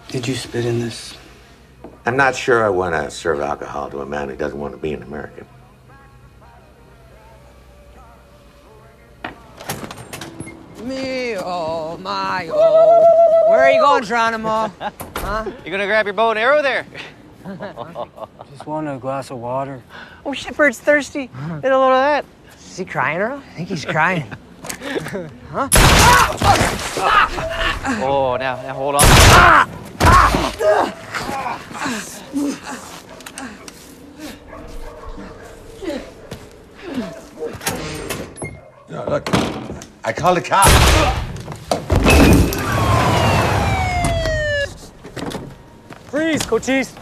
Did you spit in this? I'm not sure I want to serve alcohol to a man who doesn't want to be an American. Me, oh, my, oh. Where are you going, Geronimo? Huh? You gonna grab your bow and arrow there? Just want a glass of water. Oh, shit, Bird's thirsty. Get a load of that. Is he crying, Earl? I think he's crying. Huh? Oh, now hold on. No, look, I called the cops. Freeze, Cochise.